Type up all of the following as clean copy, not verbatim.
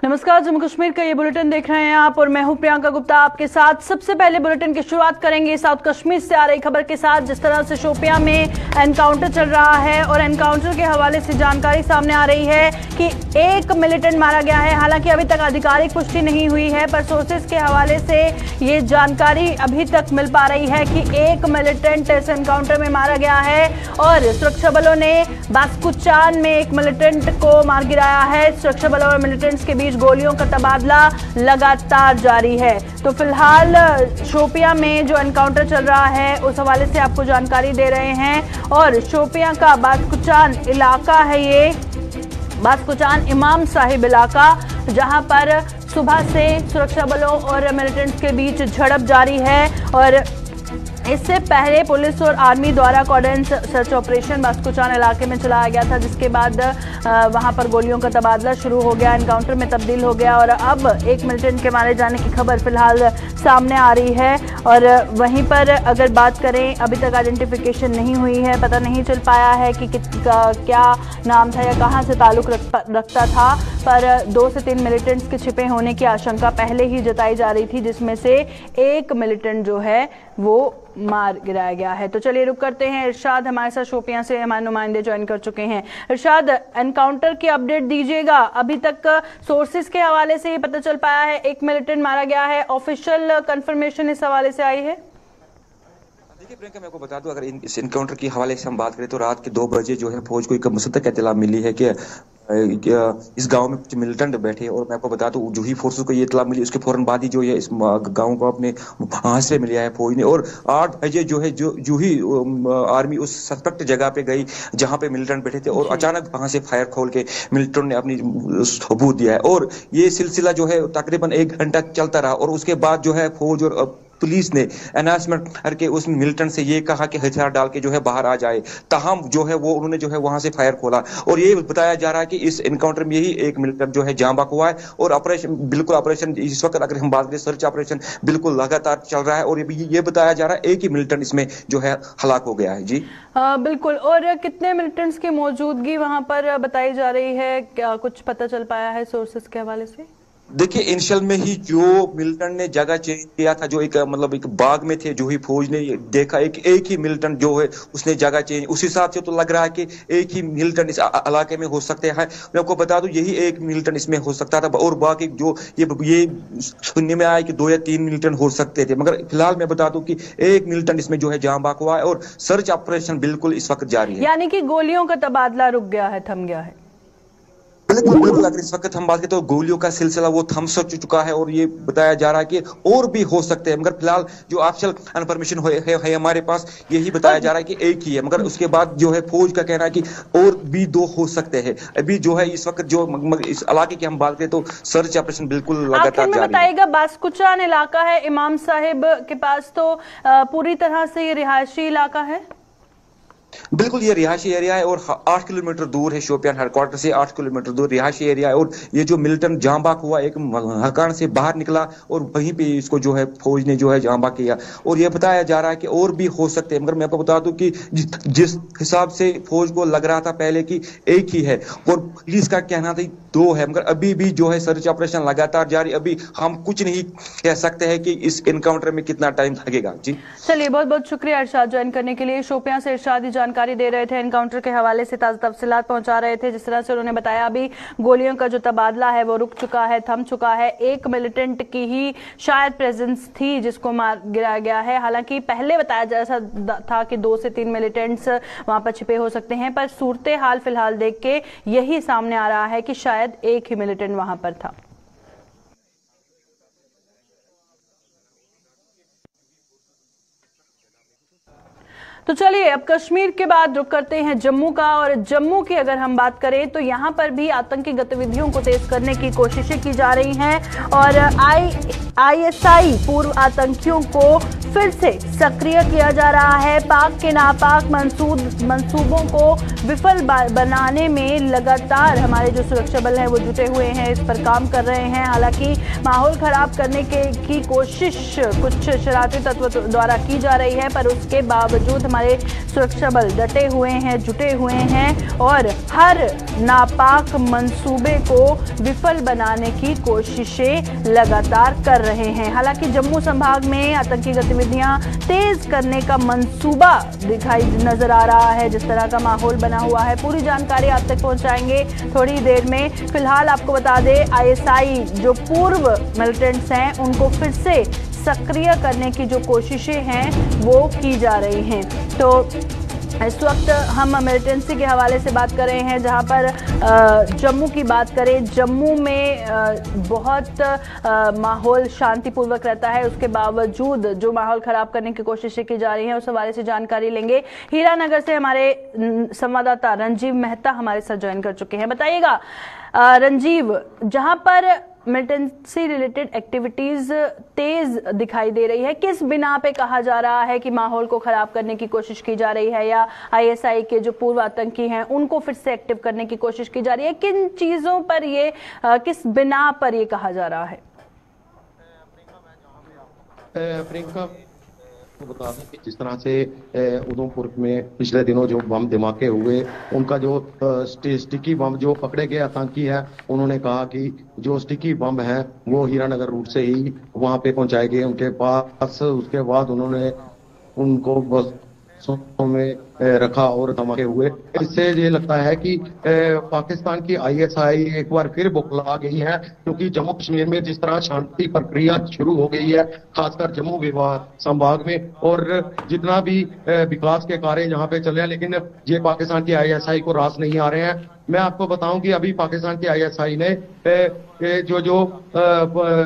नमस्कार, जम्मू कश्मीर का ये बुलेटिन देख रहे हैं आप और मैं हूं प्रियंका गुप्ता आपके साथ। सबसे पहले बुलेटिन की शुरुआत करेंगे साउथ कश्मीर से आ रही खबर के साथ। जिस तरह से शोपियां में एनकाउंटर चल रहा है और एनकाउंटर के हवाले से जानकारी सामने आ रही है कि एक मिलिटेंट मारा गया है। हालांकि अभी तक आधिकारिक पुष्टि नहीं हुई है, पर सोर्सेज के हवाले से ये जानकारी अभी तक मिल पा रही है कि एक मिलिटेंट इस एनकाउंटर में मारा गया है और सुरक्षा बलों ने बास्कुचान में एक मिलिटेंट को मार गिराया है। सुरक्षा बलों और मिलिटेंट्स के बीच गोलियों का तबादला लगातार जारी है। तो फिलहाल शोपियां में जो एनकाउंटर चल रहा है उस हवाले से आपको जानकारी दे रहे हैं। और शोपियां का बास्कुचान इलाका है, ये बास्कुचान इमाम साहिब इलाका, जहां पर सुबह से सुरक्षा बलों और मिलिटेंट्स के बीच झड़प जारी है। और इससे पहले पुलिस और आर्मी द्वारा कॉर्डिनेट सर्च ऑपरेशन बास्कुचान इलाके में चलाया गया था, जिसके बाद वहां पर गोलियों का तबादला शुरू हो गया, एनकाउंटर में तब्दील हो गया और अब एक मिलिटेंट के मारे जाने की खबर फिलहाल सामने आ रही है। और वहीं पर अगर बात करें, अभी तक आइडेंटिफिकेशन नहीं हुई है, पता नहीं चल पाया है कि क्या नाम था या कहाँ से ताल्लुक रखता था, पर 2 से 3 मिलिटेंट्स के छिपे होने की आशंका पहले ही जताई जा रही थी, जिसमें से एक मिलिटेंट जो है वो मार गिराया गया है। तो चलिए रुक करते हैं। इरशाद हमारे साथ शोपियां से हमारे नुमाइंदे ज्वाइन कर चुके हैं। इरशाद, एनकाउंटर की अपडेट दीजिएगा। अभी तक सोर्सेज के हवाले से ये पता चल पाया है एक मिलिटेंट मारा गया है, ऑफिशियल कंफर्मेशन इस हवाले से आई है? देखिए प्रियंका, मैं आपको बता दूं, अगर इस एनकाउंटर की हवाले से हम बात करें तो रात के 2 बजे जो है फौज को एक मुसद्दक इत्तला मिली है कि इस गांव में कुछ मिलिटेंट बैठे। और मैं आपको बता दूं, जो ही फोर्सेस को ये इत्तला मिली उसके फौरन बाद ही जो है इस गांव को अपने हासिल में लिया है फौज ने। और 8 बजे जो है जो ही आर्मी उस सस्पेक्ट जगह पे गई जहां पे मिलिटेंट बैठे थे और अचानक वहां से फायर खोल के मिलिटेंट ने अपनी सबूत दिया है। और ये सिलसिला जो है तकरीबन 1 घंटा चलता रहा और उसके बाद जो है फौज और पुलिस ने अनाउंसमेंट करके उस मिलिटेंट से ये कहा कि हथियार डाल के जो है बाहर आ जाए। ताहम जो है वो उन्होंने जो है वहां से फायर खोला और ये बताया जा रहा है कि इस एनकाउंटर में ही एक मिलिटेंट जो है जाँ बाक हुआ है। और ऑपरेशन इस वक्त अगर हम बात करें, सर्च ऑपरेशन बिल्कुल लगातार चल रहा है और ये बताया जा रहा है एक ही मिलिटेंट इसमें जो है हलाक हो गया है। जी बिल्कुल। और कितने मिलिटेंट्स की मौजूदगी वहां पर बताई जा रही है, क्या कुछ पता चल पाया है सोर्सेज के हवाले से? देखिए, इनिशियल में ही जो मिलिटेंट ने जगह चेंज किया था, जो एक एक बाग में थे, जो ही फौज ने देखा एक ही मिलिटेंट जो है उसने जगह चेंज, उस हिसाब से तो लग रहा है कि एक ही मिलिटेंट इस इलाके में हो सकते हैं। मैं आपको बता दूं, यही एक मिलिटेंट इसमें हो सकता था और बाकी जो ये सुनने में आया कि 2 या 3 मिलिटेंट हो सकते थे, मगर फिलहाल मैं बता दूं कि एक मिलिटेंट इसमें जो है जाँ बाक हुआ है और सर्च ऑपरेशन बिल्कुल इस वक्त जारी है। यानी कि गोलियों का तबादला रुक गया है, थम गया है? बिल्कुल। अगर इस वक्त हम बात करें तो गोलियों का सिलसिला वो थम चुका है और ये बताया जा रहा है कि और भी हो सकते हैं, मगर फिलहाल जो ऑफिशियल इन्फॉर्मेशन है हमारे पास, यही बताया जा रहा है कि एक ही है। मगर उसके बाद जो है फौज का कहना है कि और भी 2 हो सकते हैं। अभी जो है इस वक्त जो इस इलाके की हम बात करें तो सर्च ऑपरेशन बिल्कुल लगातार जारी है। बताइएगा, बास्कुचान इलाका है इमाम साहिब के पास, तो पूरी तरह से ये रिहायशी इलाका है? बिल्कुल, ये रिहायशी एरिया है और 8 किलोमीटर दूर है शोपियान हेडक्वार्टर से, 8 किलोमीटर दूर रिहायशी एरिया है। और ये जो मिलिटेंट जाँ बाक हुआ, एक मकान से बाहर निकला और वहीं पे इसको जो है फौज ने जो है जाँ बाक किया। और ये बताया जा रहा है कि और भी हो सकते हैं, मगर मैं आपको बता दूं कि जिस हिसाब से फौज को लग रहा था पहले कि एक ही है और पुलिस का कहना था 2 है, मगर अभी भी जो है सर्च ऑपरेशन लगातार जारी। अभी हम कुछ नहीं कह सकते हैं कि इस एनकाउंटर में कितना टाइम लगेगा। जी चलिए, बहुत बहुत शुक्रिया इरशाद ज्वाइन करने के लिए। शोपियां से इरशाद जानकारी दे रहे थे, एनकाउंटर के हवाले से ताज़ा तफसीलात पहुंचा रहे थे। जिस तरह से उन्होंने बताया, अभी गोलियों का जो तबादला है वो रुक चुका है, थम चुका है। एक मिलिटेंट की ही शायद प्रेजेंस थी जिसको मार गिराया गया है। हालांकि पहले बताया जा रहा था कि 2 से 3 मिलिटेंट्स वहां पर छिपे हो सकते हैं, पर सूरत हाल फिलहाल देख के यही सामने आ रहा है कि शायद एक ही मिलिटेंट वहां पर था। तो चलिए, अब कश्मीर के बाद रुक करते हैं जम्मू का। और जम्मू की अगर हम बात करें तो यहां पर भी आतंकी गतिविधियों को तेज करने की कोशिशें की जा रही हैं और आईएसआई पूर्व आतंकियों को फिर से सक्रिय किया जा रहा है। पाक के नापाक मंसूबों को विफल बनाने में लगातार हमारे जो सुरक्षा बल हैं वो जुटे हुए हैं, इस पर काम कर रहे हैं। हालांकि माहौल खराब करने की कोशिश कुछ शरारती तत्व द्वारा की जा रही है, पर उसके बावजूद हमारे सुरक्षा बल डटे हुए हैं, जुटे हुए हैं और हर नापाक मंसूबे को विफल बनाने की कोशिशें लगातार कर रहे हैं। हालांकि जम्मू संभाग में आतंकी गतिविधियां तेज करने का मंसूबा दिखाई नजर आ रहा है। जिस तरह का माहौल बना हुआ है, पूरी जानकारी आप तक पहुंचाएंगे थोड़ी देर में। फिलहाल आपको बता दें, आईएसआई जो पूर्व मिलिटेंट्स हैं उनको फिर से सक्रिय करने की जो कोशिशें हैं वो की जा रही हैं। तो इस वक्त हम मिलिटेंसी के हवाले से बात कर रहे हैं, जहां पर जम्मू की बात करें, जम्मू में बहुत माहौल शांतिपूर्वक रहता है। उसके बावजूद जो माहौल खराब करने की कोशिशें की जा रही हैं उस हवाले से जानकारी लेंगे। हीरानगर से हमारे संवाददाता रंजीव मेहता हमारे साथ ज्वाइन कर चुके हैं। बताइएगा रंजीव, जहां पर मिलिटेंसी रिलेटेड एक्टिविटीज तेज दिखाई दे रही है, किस बिना पे कहा जा रहा है कि माहौल को खराब करने की कोशिश की जा रही है, या आईएसआई के जो पूर्व आतंकी हैं उनको फिर से एक्टिव करने की कोशिश की जा रही है? किन चीजों पर ये किस बिना पर ये कहा जा रहा है? प्रियंका तो बता दें कि जिस तरह से उधमपुर में पिछले दिनों जो बम धमाके हुए, उनका जो स्टिकी बम जो पकड़े गए आतंकी है, उन्होंने कहा कि जो स्टिकी बम है वो हीरानगर रूट से ही वहां पे पहुंचाए गए उनके पास। उसके बाद उन्होंने उनको बसों में रखा और धमाके हुए। इससे ये लगता है कि पाकिस्तान की आईएसआई एक बार फिर बौखला गई है, क्योंकि जम्मू कश्मीर में जिस तरह शांति प्रक्रिया शुरू हो गई है, खासकर जम्मू संभाग में, और जितना भी विकास के कार्य यहाँ पे चल रहे हैं, लेकिन ये पाकिस्तान की आईएसआई को रास नहीं आ रहे हैं। मैं आपको बताऊं कि अभी पाकिस्तान की आईएसआई ने जो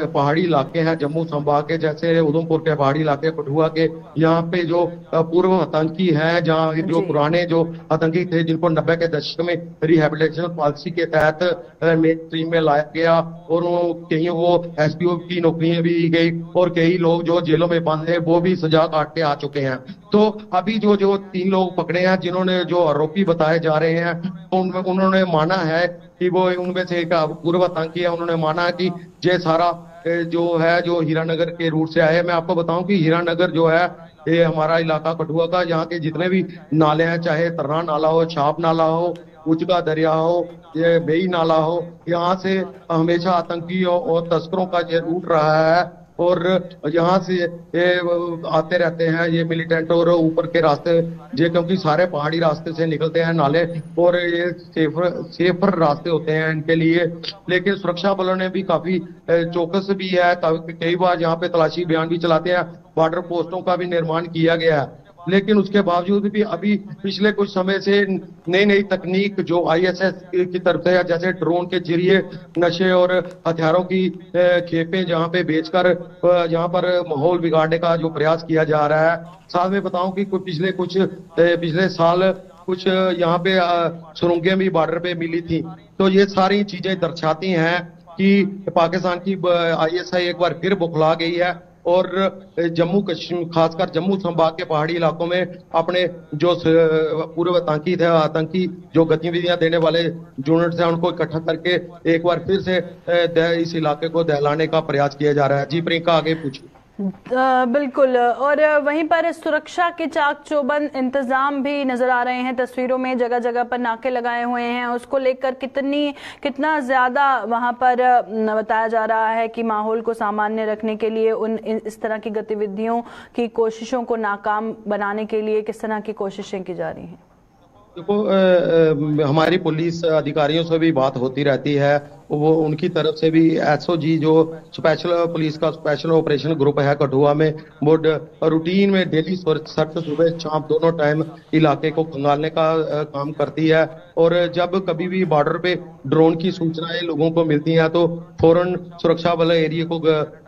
पहाड़ी इलाके हैं जम्मू संभाग के, जैसे उधमपुर के पहाड़ी इलाके, कठुआ के, यहाँ पे जो पूर्व आतंकी हैं, जहाँ जो पुराने जो आतंकी थे जिनको 90 के दशक में रिहेबिलिटेशन पॉलिसी के तहत मेन स्ट्रीम में लाया गया, और कहीं वो एसपीओ की नौकरियां भी गई, और कई लोग जो जेलों में बंद है वो भी सजा काट के आ चुके हैं। तो अभी जो 3 लोग पकड़े हैं जिन्होंने जो आरोपी बताए जा रहे हैं, उन्होंने माना है कि वो उनमें से एक पूर्व आतंकी है। उन्होंने माना है कि ये सारा जो है जो हीरानगर के रूट से आए। मैं आपको बताऊं कि हीरानगर जो है ये हमारा इलाका कठुआ का, यहाँ के जितने भी नाले हैं, चाहे तर्रा नाला हो, छाप नाला हो, उचका दरिया हो, ये बेई नाला हो, यहाँ से हमेशा आतंकियों और तस्करों का ये रूट रहा है, और यहाँ से ये आते रहते हैं ये मिलिटेंट, और ऊपर के रास्ते ये क्योंकि सारे पहाड़ी रास्ते से निकलते हैं नाले, और ये सेफर रास्ते होते हैं इनके लिए। लेकिन सुरक्षा बलों ने भी काफी चौकस भी है, कई बार यहाँ पे तलाशी अभियान भी चलाते हैं, बॉर्डर पोस्टों का भी निर्माण किया गया है। लेकिन उसके बावजूद भी अभी पिछले कुछ समय से नई तकनीक जो आईएसएस की तरफ से, जैसे ड्रोन के जरिए नशे और हथियारों की खेपें जहां पे बेचकर यहाँ पर माहौल बिगाड़ने का जो प्रयास किया जा रहा है। साथ में बताऊं कि पिछले साल कुछ यहाँ पे सुरंगें भी बॉर्डर पे मिली थी। तो ये सारी चीजें दर्शाती हैं कि पाकिस्तान की आईएसआई एक बार फिर बौखला गई है, और जम्मू कश्मीर, खासकर जम्मू संभाग के पहाड़ी इलाकों में अपने जो पूर्व आतंकी जो गतिविधियां देने वाले यूनिट्स हैं उनको इकट्ठा करके एक बार फिर से इस इलाके को दहलाने का प्रयास किया जा रहा है। जी प्रियंका, आगे पूछिए। बिल्कुल, और वहीं पर सुरक्षा के चाक चौबंद इंतजाम भी नजर आ रहे हैं तस्वीरों में। जगह जगह पर नाके लगाए हुए हैं, उसको लेकर कितना ज्यादा वहां पर बताया जा रहा है कि माहौल को सामान्य रखने के लिए इस तरह की गतिविधियों की कोशिशों को नाकाम बनाने के लिए किस तरह की कोशिशें की जा रही हैं? देखो, हमारी पुलिस अधिकारियों से भी बात होती रहती है, वो उनकी तरफ से भी एसओजी जो पुलिस का स्पेशल ऑपरेशन ग्रुप है कठुआ में, वो रूटीन में डेली सर्च सुबह शाम दोनों टाइम इलाके को खंगालने का काम करती है। और जब कभी भी बॉर्डर पे ड्रोन की सूचनाएं लोगों को मिलती हैं तो फौरन सुरक्षा बल एरिया को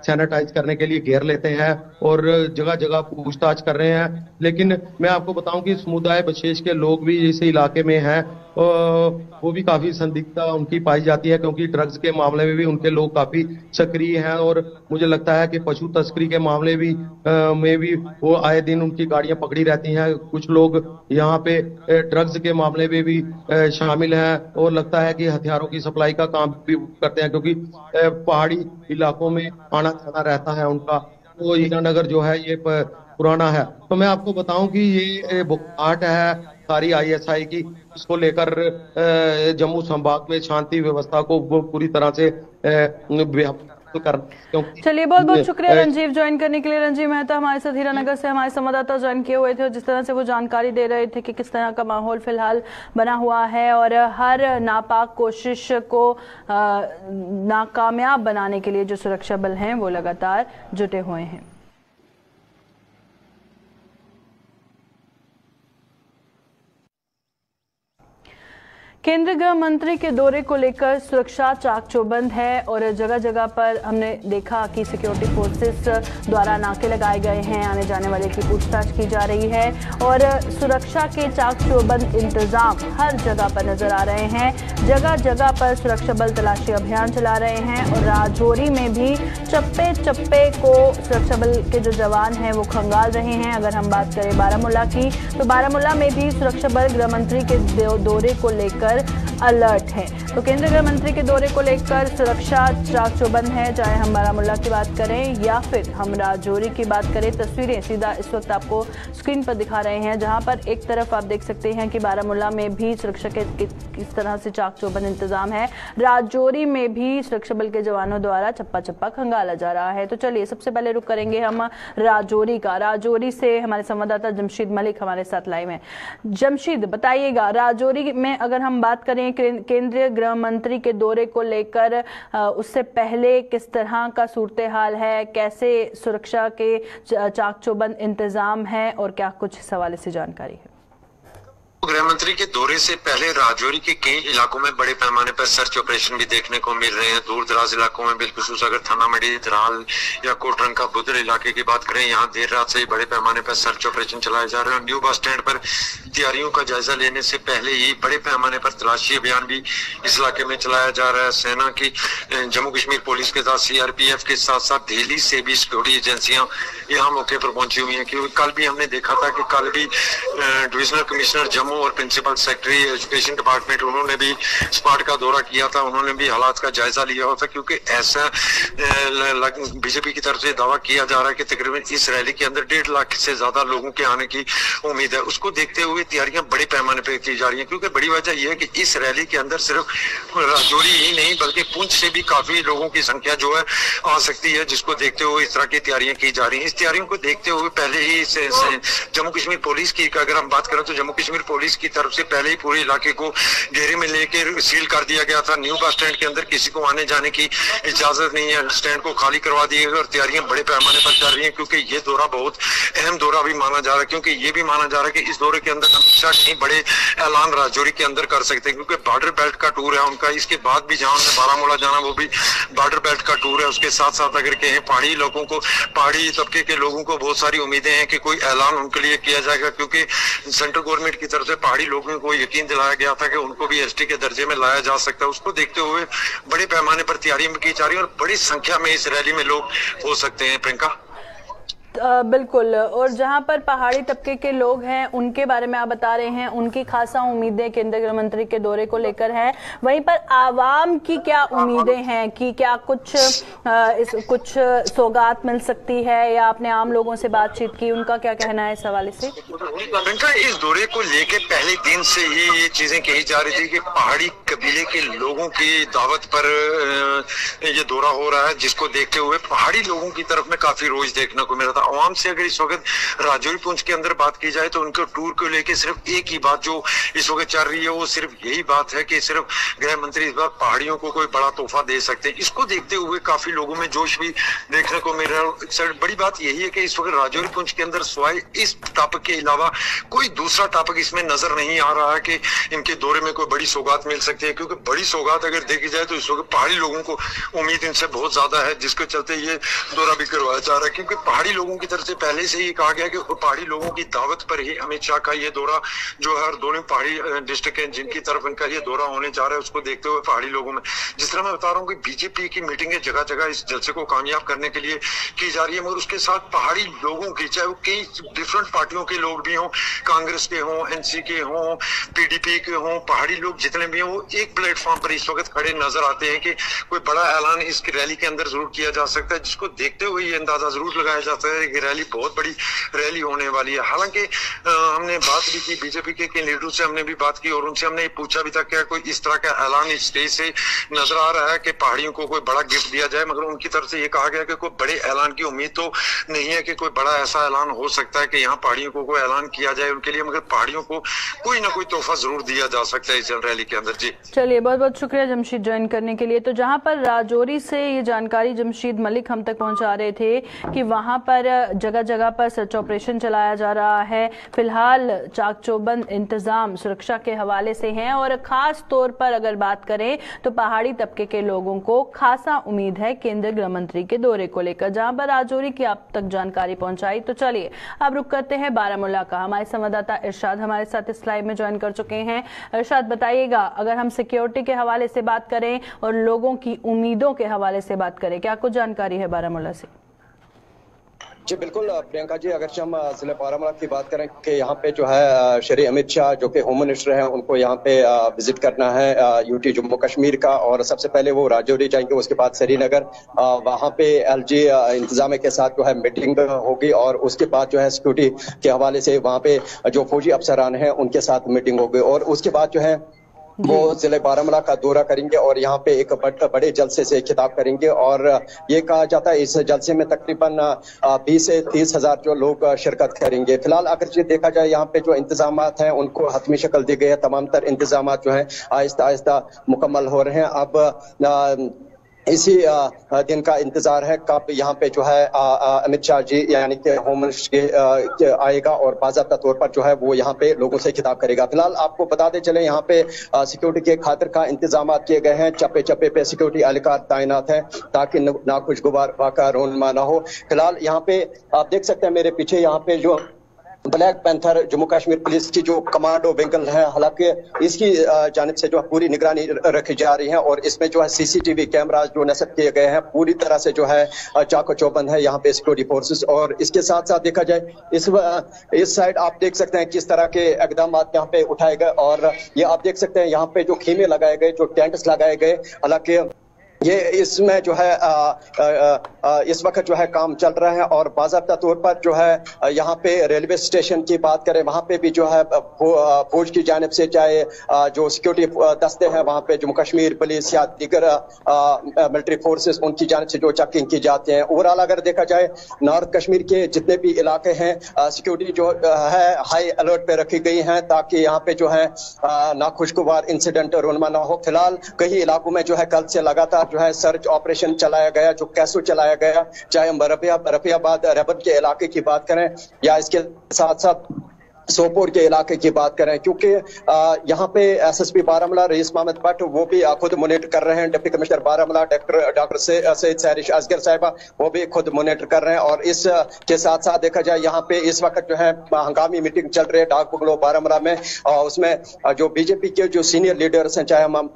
सैनिटाइज करने के लिए घेर लेते हैं और जगह जगह पूछताछ कर रहे हैं। लेकिन मैं आपको बताऊं कि समुदाय विशेष के लोग भी इस इलाके में हैं, वो भी काफी संदिग्धता उनकी पाई जाती है, क्योंकि ड्रग्स के मामले में भी उनके लोग काफी सक्रिय हैं। और मुझे लगता है कि पशु तस्करी के मामले में भी वो आए दिन उनकी गाड़ियां पकड़ी रहती हैं। कुछ लोग यहाँ पे ड्रग्स के मामले में भी शामिल हैं, और लगता है कि हथियारों की सप्लाई का काम भी करते हैं, क्योंकि पहाड़ी इलाकों में आना जाना रहता है उनका। तो हीरानगर जो है ये पुराना है। तो मैं आपको बताऊं कि ये बुखाट है सारी ISI की, इसको लेकर जम्मू संभाग में शांति व्यवस्था को पूरी तरह से कर। चलिए, बहुत बहुत शुक्रिया रंजीव ज्वाइन करने के लिए। रंजीव मेहता हमारे साथ हीरानगर से हमारे संवाददाता ज्वाइन किए हुए थे, और जिस तरह से वो जानकारी दे रहे थे कि किस तरह का माहौल फिलहाल बना हुआ है और हर नापाक कोशिश को नाकामयाब बनाने के लिए जो सुरक्षा बल हैं वो लगातार जुटे हुए हैं। केंद्रीय गृह मंत्री के दौरे को लेकर सुरक्षा चाक चौबंद है, और जगह जगह पर हमने देखा कि सिक्योरिटी फोर्सेस द्वारा नाके लगाए गए हैं, आने जाने वाले की पूछताछ की जा रही है, और सुरक्षा के चाक चौबंद इंतजाम हर जगह पर नजर आ रहे हैं। जगह जगह पर सुरक्षा बल तलाशी अभियान चला रहे हैं, और राजौरी में भी चप्पे चप्पे को सुरक्षा बल के जो जवान हैं वो खंगाल रहे हैं। अगर हम बात करें बारामूला की, तो बारामूला में भी सुरक्षा बल गृह मंत्री के दौरे को लेकर अलर्ट है। तो केंद्रीय गृह मंत्री के दौरे को लेकर सुरक्षा चाक चौबंद है, चाहे हम बारामूला की बात करें या फिर हम राजौरी की बात करें। तस्वीरें सीधा इस वक्त आपको स्क्रीन पर दिखा रहे हैं, जहां पर एक तरफ आप देख सकते हैं कि बारामूला में भी सुरक्षा के किस तरह से चाक चौबंद इंतजाम है, राजौरी में भी सुरक्षा बल के जवानों द्वारा चप्पा चप्पा खंगाला जा रहा है। तो चलिए, सबसे पहले रुक करेंगे हम राजौरी का। राजौरी से हमारे संवाददाता जमशीद मलिक हमारे साथ लाइव हैं। जमशीद, बताइएगा, राजौरी में अगर हम बात करें केंद्रीय गृह मंत्री के दौरे को लेकर, उससे पहले किस तरह का सूरत हाल है, कैसे सुरक्षा के चाक चौबंद इंतजाम है, और क्या कुछ इस हवाले से जानकारी है? गृह मंत्री के दौरे से पहले राजौरी के कई इलाकों में बड़े पैमाने पर सर्च ऑपरेशन भी देखने को मिल रहे हैं। दूर दराज इलाकों में बिलखुसूस अगर थाना मंडी, धराल या कोटरंग का बुद्र इलाके की बात करें, यहाँ देर रात से ही बड़े पैमाने पर सर्च ऑपरेशन चलाए जा रहे हैं। न्यू बस स्टैंड पर तैयारियों का जायजा लेने से पहले ही बड़े पैमाने पर तलाशी अभियान भी इस इलाके में चलाया जा रहा है। सेना की, जम्मू कश्मीर पुलिस के साथ CRPF के साथ साथ दिल्ली से भी सिक्योरिटी एजेंसियां यहाँ मौके पर पहुंची हुई हैं, क्योंकि कल भी हमने देखा था कि कल भी डिविजनल कमिश्नर जम्मू और प्रिंसिपल सेक्रेटरी एजुकेशन डिपार्टमेंट, उन्होंने भी स्पॉट का दौरा किया था, उन्होंने भी हालात का जायजा लिया हुआ था। क्योंकि ऐसा बीजेपी की तरफ से दावा किया जा रहा है कि तकरीबन इस रैली के अंदर 1.5 लाख से ज्यादा लोगों के आने की उम्मीद है। उसको देखते हुए तैयारियां बड़े पैमाने पर की जा रही हैं, क्योंकि बड़ी वजह यह है कि इस रैली के अंदर सिर्फ राजौरी ही नहीं बल्कि पुंछ से भी काफी लोगों की संख्या जो है आ सकती है, जिसको देखते हुए इस तरह की तैयारियां की जा रही हैं। इस तैयारियों को देखते हुए पहले ही जम्मू कश्मीर पुलिस की अगर हम बात करें तो जम्मू कश्मीर पुलिस की तरफ से पहले ही पूरे इलाके को घेरे में लेकर सील कर दिया गया था। न्यू बस स्टैंड के अंदर किसी को आने जाने की इजाजत नहीं है, स्टैंड को खाली करवा दिए गए और तैयारियां बड़े पैमाने पर चल रही हैं, क्योंकि ये दौरा बहुत अहम दौरा भी माना जा रहा है। क्योंकि ये भी माना जा रहा है कि इस दौरे के अंदर हमेशा कहीं बड़े ऐलान राजौरी के अंदर कर सकते हैं, क्योंकि बॉर्डर बेल्ट का टूर है उनका। इसके बाद भी जहां उन्हें बारामूला जाना वो भी बॉर्डर बेल्ट का टूर है। उसके साथ साथ अगर कहें पहाड़ी लोगों को, पहाड़ी तबके के लोगों को बहुत सारी उम्मीदें हैं कि कोई ऐलान उनके लिए किया जाएगा, क्योंकि सेंट्रल गवर्नमेंट की तरफ से पहाड़ी लोगों को यकीन दिलाया गया था कि उनको भी ST के दर्जे में लाया जा सकता है। उसको देखते हुए बड़े पैमाने पर तैयारी की जा रही है और बड़ी संख्या में इस रैली में लोग हो सकते हैं। प्रियंका, बिल्कुल, और जहां पर पहाड़ी तबके के लोग हैं उनके बारे में आप बता रहे हैं, उनकी खासा उम्मीदें केंद्रीय गृह मंत्री के दौरे को लेकर है। वहीं पर आवाम की क्या उम्मीदें हैं कि क्या कुछ सौगात मिल सकती है, या आपने आम लोगों से बातचीत की, उनका क्या कहना है इस हवाले से? इस दौरे को लेकर पहले दिन से ही ये चीजें कही जा रही थी कि पहाड़ी कबीले के लोगों की दावत पर ये दौरा हो रहा है, जिसको देखते हुए पहाड़ी लोगों की तरफ में काफी रोज देखने को मिला था। आवाम से अगर इस वक्त राजौरी पुंछ के अंदर बात की जाए तो उनके टूर को लेके सिर्फ एक ही बात जो इस वक्त चल रही है, वो सिर्फ यही बात है कि सिर्फ गृह मंत्री इस बार पहाड़ियों को कोई बड़ा तोहफा दे सकते हैं। इसको देखते हुए काफी लोगों में जोश भी देखने को मिल रहा है। बड़ी बात यही है कि इस वक्त राजौरी पुंछ के अंदर सिवाय इस टॉपिक के अलावा कोई दूसरा टॉपिक इसमें नजर नहीं आ रहा है कि इनके दौरे में कोई बड़ी सौगात मिल सकती है, क्योंकि बड़ी सौगात अगर देखी जाए तो इस वक्त पहाड़ी लोगों को उम्मीद इनसे बहुत ज्यादा है, जिसके चलते ये दौरा भी करवाया जा रहा है। क्योंकि पहाड़ी लोगों लोगों की तरफ से पहले से ही कहा गया कि पहाड़ी लोगों की दावत पर ही अमित शाह का ये दौरा जो है, दोनों पहाड़ी डिस्ट्रिक्ट है जिनकी तरफ इनका ये दौरा होने जा रहा है, उसको देखते हुए पहाड़ी लोगों में, जिस तरह मैं बता रहा हूँ कि बीजेपी की मीटिंगें जगह जगह इस जलसे को कामयाब करने के लिए की जा रही है, मगर उसके साथ पहाड़ी लोगों की, चाहे वो कई डिफरेंट पार्टियों के लोग भी हों, कांग्रेस के हों, एनसी के हों, पीडीपी के हों, पहाड़ी लोग जितने भी हों, वो एक प्लेटफॉर्म पर इस वक्त खड़े नजर आते हैं कि कोई बड़ा ऐलान इस रैली के अंदर जरूर किया जा सकता है, जिसको देखते हुए ये अंदाजा जरूर लगाया जाता है कि रैली बहुत बड़ी रैली होने वाली है। हालांकि हमने बात भी की बीजेपी के लीडरों से, हमने भी बात की और उनसे हमने पूछा भी था क्या कोई इस तरह का ऐलान इस स्टेज से नजर आ रहा है कि पहाड़ियों को कोई बड़ा गिफ्ट दिया जाए, मगर उनकी तरफ से ये कहा गया कि कोई बड़े ऐलान की उम्मीद तो नहीं है कि कोई बड़ा ऐसा ऐलान हो सकता है कि यहाँ पहाड़ियों को कोई ऐलान किया जाए उनके लिए, मगर पहाड़ियों को कोई ना कोई तोहफा जरूर दिया जा सकता है इस रैली के अंदर। जी चलिए, बहुत बहुत शुक्रिया जमशीद ज्वाइन करने के लिए। तो जहां पर राजौरी से ये जानकारी जमशीद मलिक हम तक पहुंचा रहे थे कि वहां पर जगह जगह पर सर्च ऑपरेशन चलाया जा रहा है, फिलहाल चाक चौबंद इंतजाम सुरक्षा के हवाले से हैं और खास तौर पर अगर बात करें तो पहाड़ी तबके के लोगों को खासा उम्मीद है केंद्रीय गृह मंत्री के दौरे को लेकर, जहां पर राजौरी की आप तक जानकारी पहुंचाई। तो चलिए अब रुक करते हैं बारामूला का। हमारे संवाददाता इरशाद हमारे साथ इस लाइव में ज्वाइन कर चुके हैं। इरशाद, बताइएगा, अगर हम सिक्योरिटी के हवाले से बात करें और लोगों की उम्मीदों के हवाले से बात करें, क्या कुछ जानकारी है बारामूला से? जी बिल्कुल प्रियंका जी, अगर हम जिले बारामूला की बात करें कि यहाँ पे जो है श्री अमित शाह जो कि होम मिनिस्टर हैं, उनको यहाँ पे विजिट करना है यूटी जम्मू कश्मीर का, और सबसे पहले वो राजौरी जाएंगे, उसके बाद श्रीनगर, वहाँ पे एलजी इंतजाम के साथ जो है मीटिंग होगी और उसके बाद जो है सिक्योरिटी के हवाले से वहाँ पे जो फौजी अफसरान हैं उनके साथ मीटिंग होगी और उसके बाद जो है वो जिले बारामूला का दौरा करेंगे और यहाँ पे एक बड़े जलसे से खिताब करेंगे। और ये कहा जाता है इस जलसे में तकरीबन 20 से 30 हजार जो लोग शिरकत करेंगे। फिलहाल अगर ये देखा जाए यहाँ पे जो इंतजाम हैं उनको हतमी शक्ल दी गई है, तमाम तर इंतजाम जो है आहिस्ता आहिस्ता मुकम्मल हो रहे हैं। अब इसी दिन का इंतजार है कब यहाँ पे जो है अमित शाह जी यानी कि होम मिनिस्टर आएगा और बाज़ाब्ता तौर पर जो है वो यहाँ पे लोगों से खिताब करेगा। फिलहाल आपको बताते चले यहाँ पे सिक्योरिटी के खातिर का इंतजाम किए गए हैं, चप्पे चप्पे पे सिक्योरिटी एहलकार तैनात है ताकि नाखुशगवार वाक़या रोनमा ना हो। फिलहाल यहाँ पे आप देख सकते हैं मेरे पीछे यहाँ पे जो black panther Jammu Kashmir police की जो कमांडो व्हीकल है, हालांकि इसकी जानिब से जो है पूरी निगरानी रखी जा रही है और इसमें जो है सीसीटीवी कैमरास जो नस्ब किए गए हैं, पूरी तरह से जो है चाको चौबंद है यहाँ पे सिक्योरिटी फोर्सेस। और इसके साथ साथ देखा जाए इस साइड आप देख सकते हैं किस तरह के इकदाम यहाँ पे उठाए गए और ये आप देख सकते हैं यहाँ पे जो खेमे लगाए गए, जो टेंट्स लगाए गए, हालांकि ये इसमें जो है इस वक्त जो है काम चल रहा है और बाज़ाब्ता तौर पर जो है यहाँ पे रेलवे स्टेशन की बात करें, वहाँ पे भी जो है फौज की जानिब से चाहे जो सिक्योरिटी दस्ते हैं वहाँ पे जम्मू कश्मीर पुलिस या दीगर मिलिट्री फोर्सेस उनकी जानिब से जो चेकिंग की जाती है। ओवरऑल अगर देखा जाए नॉर्थ कश्मीर के जितने भी इलाके हैं सिक्योरिटी जो है हाई अलर्ट पे रखी गई हैं ताकि यहाँ पे जो है नाखुशगवार इंसिडेंट रोनमा ना हो। फिलहाल कई इलाकों में जो है कल से लगातार जो है सर्च ऑपरेशन चलाया गया, जो कैसो चलाया गया, चाहे हम रफियाबाद रैबन के इलाके की बात करें या इसके साथ साथ सोपोर के इलाके की बात करें, क्योंकि यहाँ पे एसएसपी बारामूला रईस मोहम्मद भट्ट वो भी खुद मॉनिटर कर रहे हैं, deputy commissioner Baramulla doctor Saeed Sairish Asghar साहिबा वो भी खुद मॉनिटर कर रहे हैं। और इस के साथ साथ देखा जाए यहाँ पे इस वक्त जो है हंगामी मीटिंग चल रही है डाक बंगलो बारामूला में, उसमें जो बीजेपी के जो सीनियर लीडर्स हैं, चाहे हम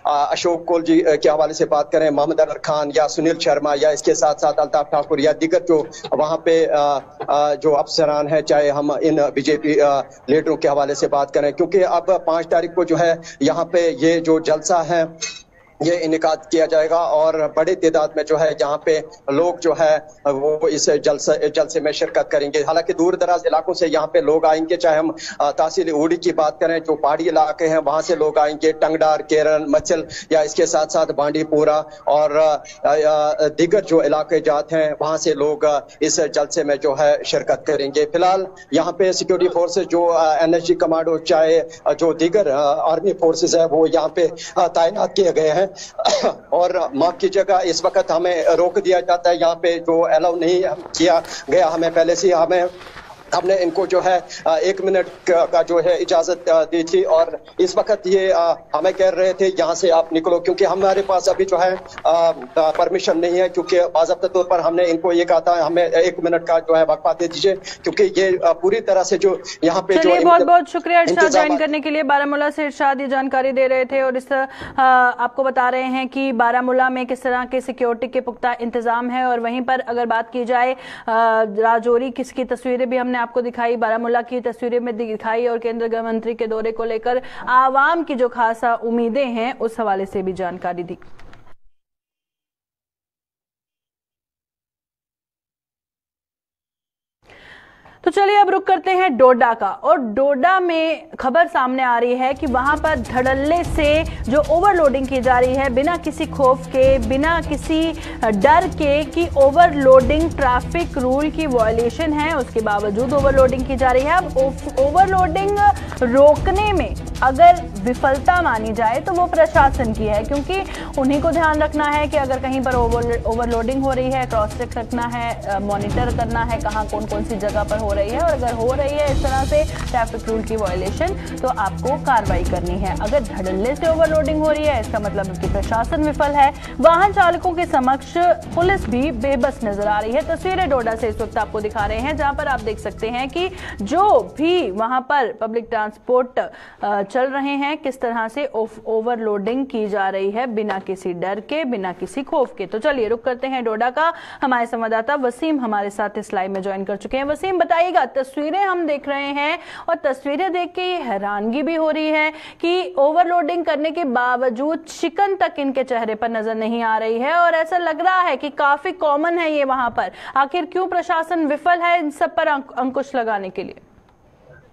अशोक कोल जी के हवाले से बात करें, मोहम्मद अनवर खान या सुनील शर्मा या इसके साथ साथ अल्ताफ ठाकुर या दीगर जो वहाँ पे जो अफसरान है, चाहे हम इन बीजेपी लीडरों के हवाले से बात करें, क्योंकि अब 5 तारीख को जो है यहाँ पे ये जो जलसा है ये इनेकाद किया जाएगा और बड़ी तादाद में जो है यहाँ पे लोग जो है वो इस जलसे में शिरकत करेंगे। हालांकि दूर दराज इलाकों से यहाँ पे लोग आएंगे, चाहे हम तहसील उड़ी की बात करें, जो पहाड़ी इलाके हैं वहां से लोग आएंगे, टंगडार, केरन, मचल या इसके साथ साथ बांडीपुरा और दीगर जो इलाके जाते हैं वहां से लोग इस जलसे में जो है शिरकत करेंगे। फिलहाल यहाँ पे सिक्योरिटी फोर्सेज जो एनएसजी कमांडो चाहे जो दीगर आर्मी फोर्सेज है वो यहाँ पे तैनात किए गए हैं और माफ कीजिएगा इस वक्त हमें रोक दिया जाता है, यहाँ पे जो अलाउ नहीं किया गया, हमें पहले से हमें हमने इनको जो है 1 मिनट का जो है इजाजत दी थी और इस वक्त ये हमें कह रहे थे यहाँ से आप निकलो, क्योंकि हमारे पास अभी जो है परमिशन नहीं है, क्योंकि बाज़ाब्ता तौर पर हमने इनको ये कहा था हमें 1 मिनट का जो है वक्फा दे दीजिए, क्योंकि ये पूरी तरह से जो यहाँ पे जो बहुत बहुत शुक्रिया इरशाद ज्वाइन करने के लिए। बारामूला से इरशाद ये जानकारी दे रहे थे और इस आपको बता रहे हैं कि बारामूला में किस तरह के सिक्योरिटी के पुख्ता इंतजाम है। और वहीं पर अगर बात की जाए राजौरी किसकी तस्वीरें भी हमने आपको दिखाई, बारामूला की तस्वीरें में दिखाई और केंद्रीय गृह मंत्री के दौरे को लेकर आवाम की जो खासा उम्मीदें हैं उस हवाले से भी जानकारी दी। तो चलिए अब रुक करते हैं डोडा का। और डोडा में खबर सामने आ रही है कि वहां पर धड़ल्ले से जो ओवरलोडिंग की जा रही है बिना किसी खौफ के, बिना किसी डर के कि ओवरलोडिंग ट्रैफिक रूल की वायलेशन है, उसके बावजूद ओवरलोडिंग की जा रही है। अब ओवरलोडिंग रोकने में अगर विफलता मानी जाए तो वो प्रशासन की है, क्योंकि उन्हीं को ध्यान रखना है कि अगर कहीं पर ओवरलोडिंग हो रही है क्रॉस चेक रखना है, मॉनिटर करना है कहाँ कौन कौन सी जगह पर हो रही है, और अगर हो रही है इस तरह से ट्रैफिक रूल की वायलेशन तो आपको कार्रवाई करनी है। अगर धड़ल्ले से ओवरलोडिंग हो रही है इसका मतलब कि प्रशासन विफल है। वाहन चालकों के समक्ष पुलिस भी बेबस नजर आ रही है। तस्वीरें डोडा से इस वक्त आपको दिखा रहे हैं जहां पर आप देख सकते हैं कि जो भी वहां पर पब्लिक ट्रांसपोर्ट चल रहे हैं किस तरह से ओवरलोडिंग की जा रही है बिना किसी डर के, बिना किसी खौफ के। तो चलिए रुक करते हैं डोडा का। हमारे संवाददाता वसीम हमारे साथ इस लाइव में ज्वाइन कर चुके हैं। वसीम बताइएगा, तस्वीरें हम देख रहे हैं और तस्वीरें देख के ये हैरानगी भी हो रही है कि ओवरलोडिंग करने के बावजूद शिकन तक इनके चेहरे पर नजर नहीं आ रही है और ऐसा लग रहा है कि काफी कॉमन है ये वहां पर। आखिर क्यों प्रशासन विफल है इन सब पर अंकुश लगाने के लिए?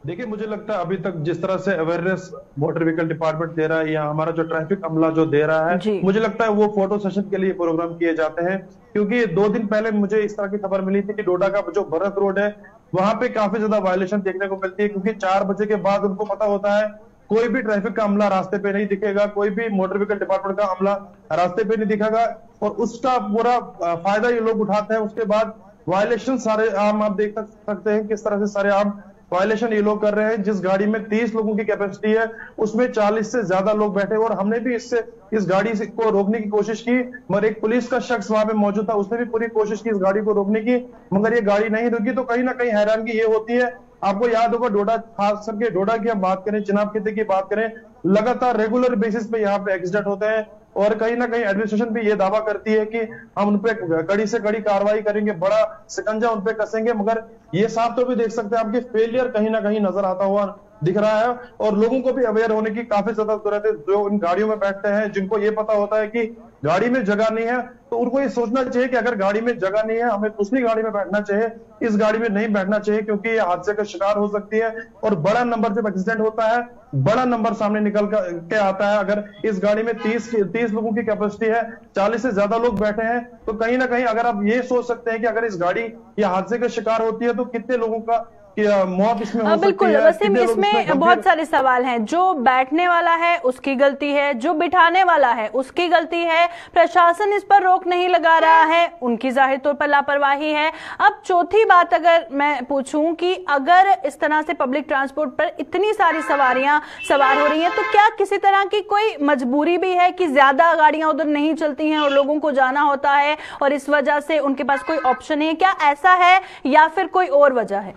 देखिए, मुझे लगता है अभी तक जिस तरह से अवेयरनेस मोटर व्हीकल डिपार्टमेंट दे रहा है या हमारा जो ट्रैफिक अमला जो दे रहा है, मुझे लगता है वो फोटो सेशन के लिए प्रोग्राम किए जाते हैं। क्योंकि 2 दिन पहले मुझे इस तरह की खबर मिली थी कि डोडा का जो भरत रोड है वहां पे काफी ज्यादा वायलेशन देखने को मिलती है, क्योंकि 4 बजे के बाद उनको पता होता है कोई भी ट्रैफिक का अमला रास्ते पे नहीं दिखेगा, कोई भी मोटर व्हीकल डिपार्टमेंट का अमला रास्ते पे नहीं दिखेगा और उसका पूरा फायदा ये लोग उठाते हैं। उसके बाद वायलेशन सारे आम आप देख सकते हैं किस तरह से सारे आम वायलेशन ये लोग कर रहे हैं। जिस गाड़ी में 30 लोगों की कैपेसिटी है उसमें 40 से ज्यादा लोग बैठे और हमने भी इस गाड़ी को रोकने की कोशिश की, मगर एक पुलिस का शख्स वहां पे मौजूद था, उसने भी पूरी कोशिश की इस गाड़ी को रोकने की, मगर ये गाड़ी नहीं रुकी। तो कहीं ना कहीं हैरानगी ये होती है। आपको याद होगा डोडा, खास करके डोडा की हम बात करें, चिनाब खिते की बात करें, लगातार रेगुलर बेसिस पे यहाँ पे एक्सीडेंट होते हैं और कहीं ना कहीं एडमिनिस्ट्रेशन भी ये दावा करती है कि हम उन पे कड़ी से कड़ी कार्रवाई करेंगे, बड़ा शिकंजा उन पे कसेंगे, मगर ये साफ तो भी देख सकते हैं आपकी फेलियर कहीं ना कहीं नजर आता हुआ दिख रहा है। और लोगों को भी अवेयर होने की काफी ज्यादा जरूरत है। जो इन गाड़ियों में बैठते हैं जिनको ये पता होता है कि गाड़ी में जगह नहीं है तो उनको ये सोचना चाहिए कि अगर गाड़ी में जगह नहीं है हमें दूसरी गाड़ी में बैठना चाहिए, इस गाड़ी में नहीं बैठना चाहिए, क्योंकि ये हादसे का शिकार हो सकती है। और बड़ा नंबर जब एक्सीडेंट होता है बड़ा नंबर सामने निकल के आता है। अगर इस गाड़ी में 30 लोगों की कैपेसिटी है, 40 से ज्यादा लोग बैठे हैं, तो कहीं ना कहीं अगर आप ये सोच सकते हैं कि अगर इस गाड़ी या हादसे का शिकार होती है तो कितने लोगों का मौत इसमें हो सकती है। बिल्कुल वसीम, इसमें बहुत सारे सवाल हैं। जो बैठने वाला है उसकी गलती है, जो बिठाने वाला है उसकी गलती है, प्रशासन इस पर रोक नहीं लगा रहा है, उनकी जाहिर तौर पर लापरवाही है। अब चौथी बात अगर मैं पूछूं कि अगर इस तरह से पब्लिक ट्रांसपोर्ट पर इतनी सारी सवारियां सवार हो रही हैं तो क्या किसी तरह की कोई मजबूरी भी है कि ज्यादा गाड़ियां उधर नहीं चलती हैं और लोगों को जाना होता है और इस वजह से उनके पास कोई ऑप्शन नहीं है? क्या ऐसा है या फिर कोई और वजह है?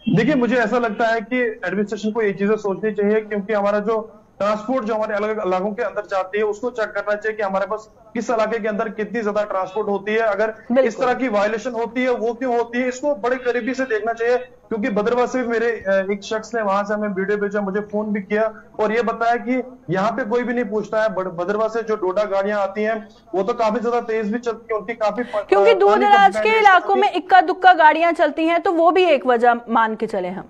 देखिए, मुझे ऐसा लगता है कि एडमिनिस्ट्रेशन को ये चीजें सोचनी चाहिए, क्योंकि हमारा जो ट्रांसपोर्ट जो हमारे अलग इलाकों के अंदर जाती है उसको चेक करना चाहिए कि हमारे पास किस इलाके के अंदर कितनी ज्यादा ट्रांसपोर्ट होती है। अगर इस तरह की वायलेशन होती है वो क्यों होती है, इसको बड़े करीबी से देखना चाहिए। क्योंकि भद्रवाह से मेरे एक शख्स ने वहां से हमें वीडियो भेजा, मुझे फोन भी किया और ये बताया कि यहाँ पे कोई भी नहीं पूछता है। भद्रवाह से जो डोडा गाड़ियां आती हैं वो तो काफी ज्यादा तेज भी चलती है, उनकी काफी, क्योंकि दूर दराज के इलाकों में इक्का दुक्का गाड़ियां चलती हैं तो वो भी एक वजह मान के चले हम।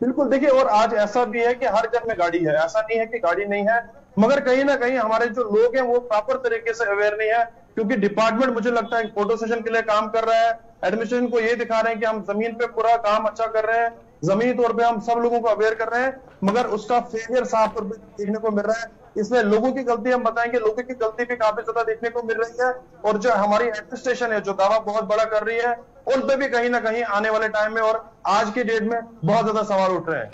बिल्कुल, देखिए, और आज ऐसा भी है कि हर घर में गाड़ी है, ऐसा नहीं है कि गाड़ी नहीं है, मगर कहीं ना कहीं हमारे जो लोग हैं वो प्रॉपर तरीके से अवेयर नहीं है। क्योंकि डिपार्टमेंट मुझे लगता है फोटो सेशन के लिए काम कर रहा है, एडमिनिस्ट्रेशन को ये दिखा रहे हैं कि हम जमीन पे पूरा काम अच्छा कर रहे हैं, जमीनी तौर पे हम सब लोगों को अवेयर कर रहे हैं, मगर उसका फेलियर साफ तौर पे देखने को मिल रहा है। इसमें लोगों की गलती हम बताएंगे, लोगों की गलती भी काफी ज्यादा देखने को मिल रही है। और जो हमारी एडमिनिस्ट्रेशन है जो दावा बहुत बड़ा कर रही है, उन पे भी कहीं ना कहीं आने वाले टाइम में और आज की डेट में बहुत ज्यादा सवाल उठ रहे हैं।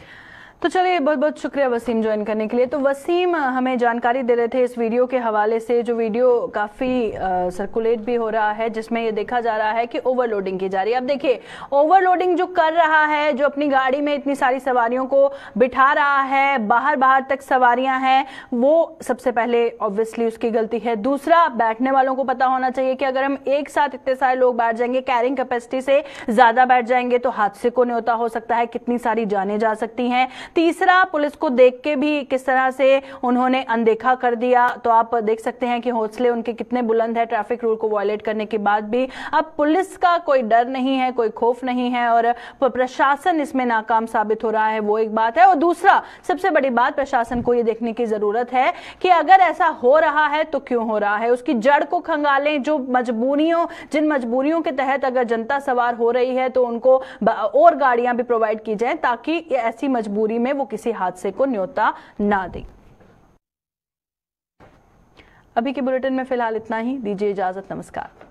तो चलिए, बहुत बहुत शुक्रिया वसीम ज्वाइन करने के लिए। तो वसीम हमें जानकारी दे रहे थे इस वीडियो के हवाले से, जो वीडियो काफ़ी सर्कुलेट भी हो रहा है, जिसमें ये देखा जा रहा है कि ओवरलोडिंग की जा रही है। अब देखिए, ओवरलोडिंग जो कर रहा है, जो अपनी गाड़ी में इतनी सारी सवारियों को बिठा रहा है, बाहर बाहर तक सवारियां हैं, वो सबसे पहले ऑब्वियसली उसकी गलती है। दूसरा, बैठने वालों को पता होना चाहिए कि अगर हम एक साथ इतने सारे लोग बैठ जाएंगे, कैरिंग कैपेसिटी से ज़्यादा बैठ जाएंगे, तो हादसे को न्योता हो सकता है, कितनी सारी जानें जा सकती हैं। तीसरा, पुलिस को देख के भी किस तरह से उन्होंने अनदेखा कर दिया। तो आप देख सकते हैं कि हौसले उनके कितने बुलंद है, ट्रैफिक रूल को वायलेट करने के बाद भी। अब पुलिस का कोई डर नहीं है, कोई खौफ नहीं है, और प्रशासन इसमें नाकाम साबित हो रहा है, वो एक बात है। और दूसरा, सबसे बड़ी बात, प्रशासन को ये देखने की जरूरत है कि अगर ऐसा हो रहा है तो क्यों हो रहा है, उसकी जड़ को खंगालें। जो जिन मजबूरियों के तहत अगर जनता सवार हो रही है, तो उनको और गाड़ियां भी प्रोवाइड की जाए, ताकि ऐसी मजबूरी में वो किसी हादसे को न्योता ना दे। अभी के बुलेटिन में फिलहाल इतना ही, दीजिए इजाजत, नमस्कार।